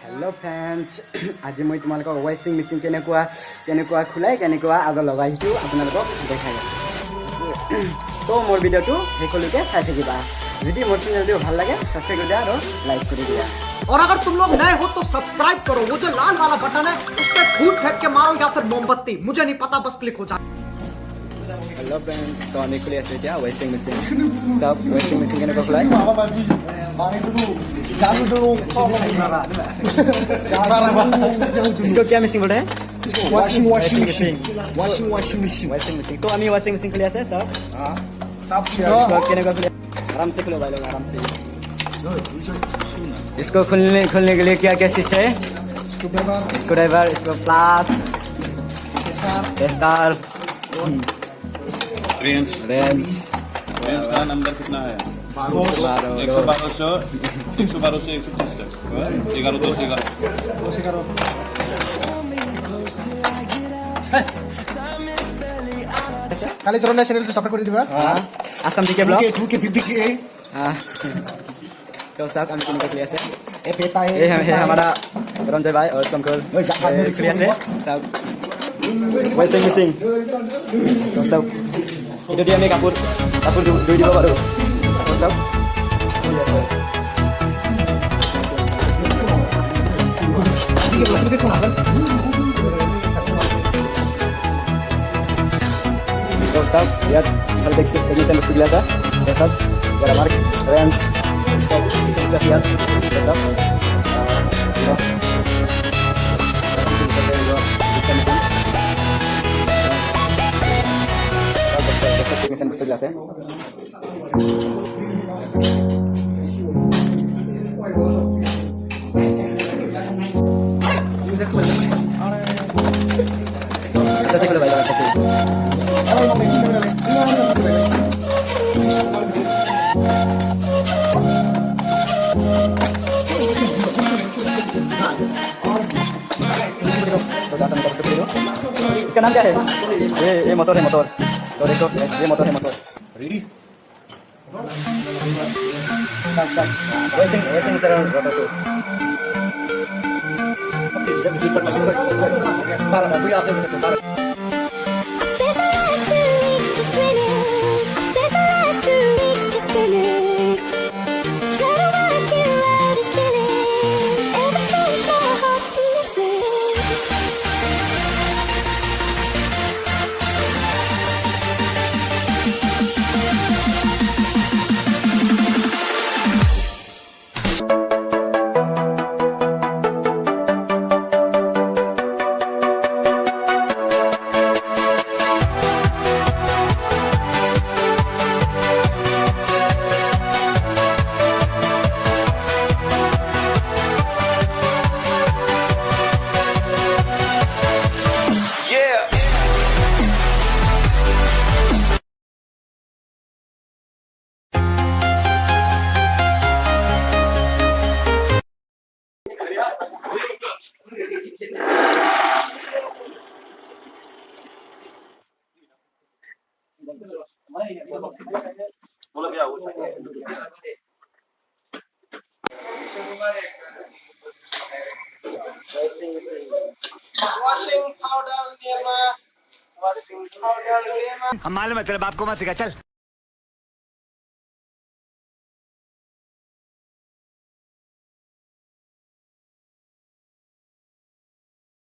Hello friends आज मैं तुम्हारे वाशिंग मेशिन केनेकुआ खुलाई केनेकुआ आग लगाइछु आपनालोকক देखाइ आछु तो मोर भिडिओটো हेकলৈকে চাই থাকিবা যদি मोर चैनल ভাল লাগে सब्सक्राइब कर दिया और लाइक कर दिया। और अगर तुम लोग नए हो तो सब्सक्राइब करो, वो जो लाल वाला बटन है उस पर फूट फेंक के मारो या फिर मोमबत्ती, मुझे नहीं पता, बस क्लिक हो जाए। हेलो फ्रेंड्स तो আমি খুলি আছো এতিয়া वाशिंग मेशिन सब वाशिंग मेशिन কেনেকুৱা খুলাই इसको क्या मशीन बोलते हैं वॉशिंग मशीन तो আমি वाशिंग मशीन खुली আছে सब केनेকুৱা खुले आराम से खुलो भाई लोग आराम से। इसको खुलने के लिए क्या क्या चीज है स्क्रू ड्राइवर इसको प्लस टेस्टर रेंज का नंबर कितना है 11 কালি সরনা চ্যানেল সাপোর্ট করে দিবা। हां Assam DK blog 2K 50K हां तो सब हम किन को क्लियर से ए पेपा ये है हमारा रंजय भाई और शंकर क्लियर से सब वाशिंग मेशिन तो सब itu dia nih kapur dulu di bawah baru masuk biasa तो सब lihat kalau ini saya mesti biasa ya सब gara mark range stop bisa lihat ya सब Teknisan gusto jelas ya. Kasih kalau bayar kasih. इसका नाम क्या है? ये motor है मोटर। तो देखो ये मोटर है मोटर रेडी सब वाशिंग सर मोटर तो जब ऊपर लगे बार बार आप देखो बार बोला क्या वो वॉशिंग पाउडर लेमा हम मालूम है तेरे बाप को मत सिखा चल।